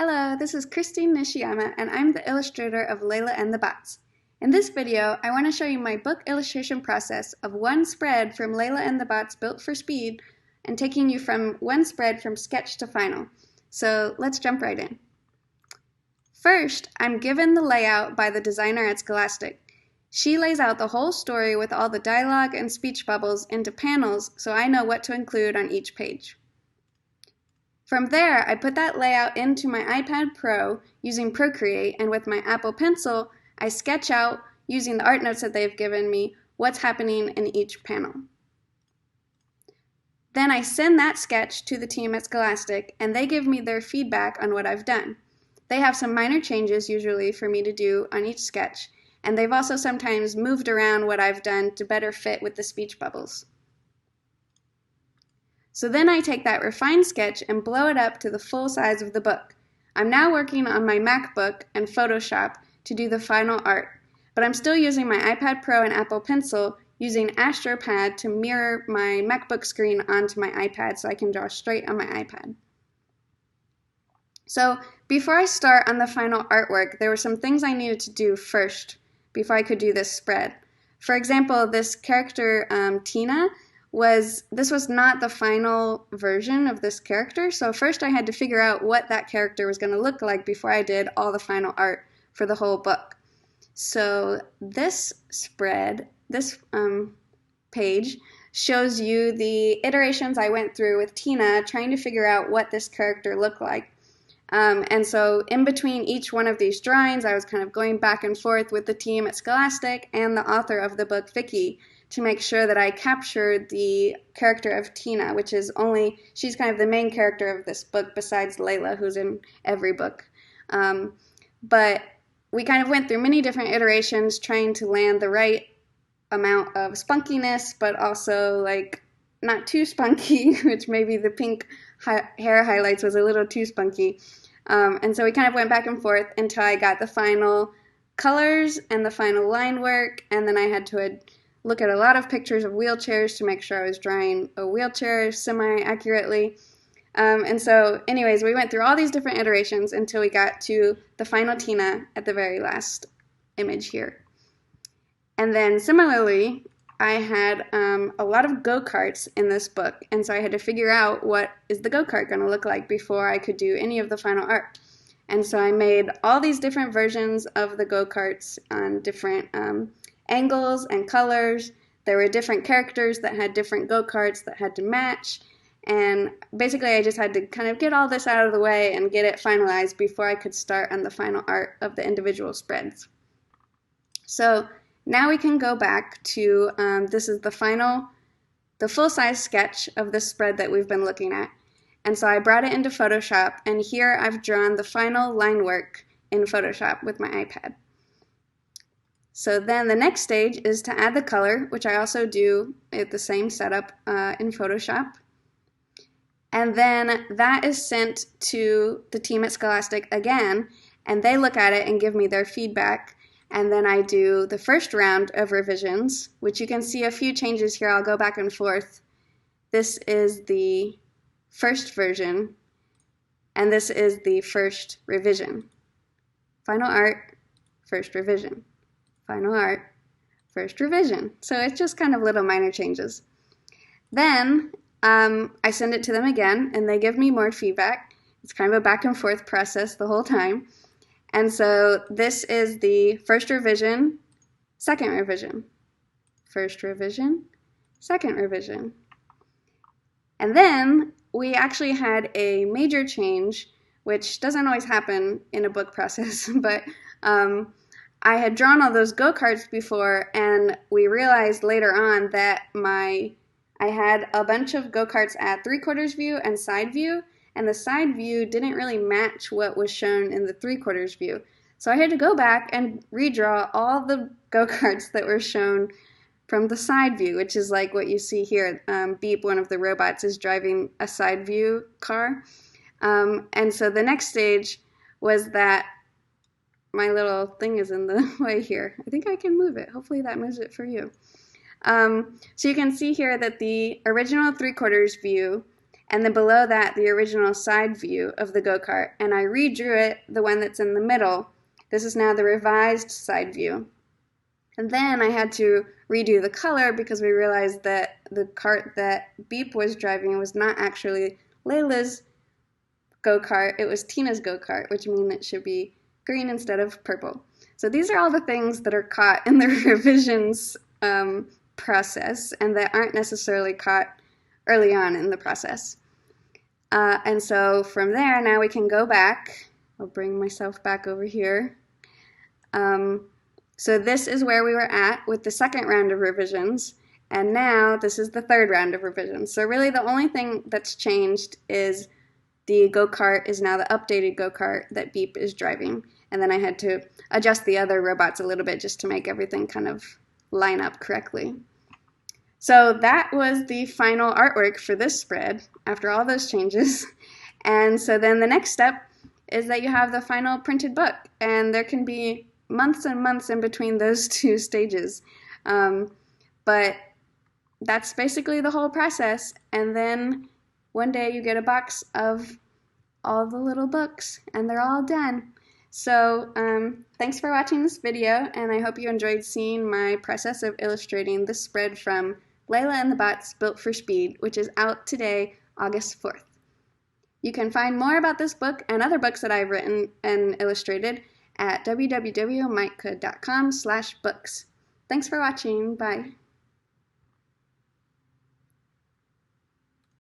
Hello, this is Christine Nishiyama, and I'm the illustrator of Layla and the Bots. In this video, I want to show you my book illustration process of one spread from Layla and the Bots built for speed, and taking you from one spread from sketch to final. So let's jump right in. First, I'm given the layout by the designer at Scholastic. She lays out the whole story with all the dialogue and speech bubbles into panels so I know what to include on each page. From there, I put that layout into my iPad Pro using Procreate, and with my Apple Pencil, I sketch out, using the art notes that they've given me, what's happening in each panel. Then I send that sketch to the team at Scholastic, and they give me their feedback on what I've done. They have some minor changes usually for me to do on each sketch, and they've also sometimes moved around what I've done to better fit with the speech bubbles. So then I take that refined sketch and blow it up to the full size of the book. I'm now working on my MacBook and Photoshop to do the final art, but I'm still using my iPad Pro and Apple Pencil using AstroPad to mirror my MacBook screen onto my iPad so I can draw straight on my iPad. So before I start on the final artwork, there were some things I needed to do first before I could do this spread. For example, this character, Tina, this was not the final version of this character, so first I had to figure out what that character was going to look like before I did all the final art for the whole book. So this spread, this page, shows you the iterations I went through with Tina trying to figure out what this character looked like. And so in between each one of these drawings, I was kind of going back and forth with the team at Scholastic and the author of the book, Vicky, to make sure that I captured the character of Tina, which is she's kind of the main character of this book besides Layla, who's in every book. But we kind of went through many different iterations trying to land the right amount of spunkiness, but also like not too spunky, which maybe the pink hair highlights was a little too spunky. And so we kind of went back and forth until I got the final colors and the final line work, and then I had to look at a lot of pictures of wheelchairs to make sure I was drawing a wheelchair semi-accurately. And so anyways, we went through all these different iterations until we got to the final Tina at the very last image here. And then similarly, I had a lot of go-karts in this book, and so I had to figure out what is the go-kart going to look like before I could do any of the final art. And so I made all these different versions of the go-karts on different angles and colors. There were different characters that had different go-karts that had to match, and basically I just had to kind of get all this out of the way and get it finalized before I could start on the final art of the individual spreads. So now we can go back to, this is the full-size sketch of this spread that we've been looking at. And so I brought it into Photoshop, and here I've drawn the final line work in Photoshop with my iPad. So then the next stage is to add the color, which I also do at the same setup in Photoshop. And then that is sent to the team at Scholastic again, and they look at it and give me their feedback. And then I do the first round of revisions, which you can see a few changes here. I'll go back and forth. This is the first version, and this is the first revision. Final art, first revision. Final art, first revision. So it's just kind of little minor changes. Then I send it to them again, and they give me more feedback. It's kind of a back and forth process the whole time. And so this is the first revision, second revision, first revision, second revision. And then we actually had a major change, which doesn't always happen in a book process, but I had drawn all those go-karts before, and we realized later on that I had a bunch of go-karts at 3/4 view and side view, and the side view didn't really match what was shown in the 3/4 view. So I had to go back and redraw all the go-karts that were shown from the side view, which is like what you see here. Beep, one of the robots, is driving a side view car. And so the next stage was that my little thing is in the way here. I think I can move it. Hopefully that moves it for you. So you can see here that the original 3/4 view and then below that, the original side view of the go-kart, and I redrew it, the one that's in the middle. This is now the revised side view. And then I had to redo the color because we realized that the kart that Beep was driving was not actually Layla's go-kart, it was Tina's go-kart, which means it should be green instead of purple. So these are all the things that are caught in the revisions process and that aren't necessarily caught early on in the process. And so from there, now we can go back. I'll bring myself back over here. So this is where we were at with the second round of revisions, and now this is the third round of revisions. So really the only thing that's changed is the go-kart is now the updated go-kart that Beep is driving, and then I had to adjust the other robots a little bit just to make everything kind of line up correctly. So that was the final artwork for this spread after all those changes. And so then the next step is that you have the final printed book, and there can be months and months in between those two stages. But that's basically the whole process. And then one day you get a box of all the little books, and they're all done. So thanks for watching this video, and I hope you enjoyed seeing my process of illustrating this spread from Layla and the Bots Built for Speed, which is out today, August 4th. You can find more about this book and other books that I've written and illustrated at www.mitka.com/books. Thanks for watching. Bye.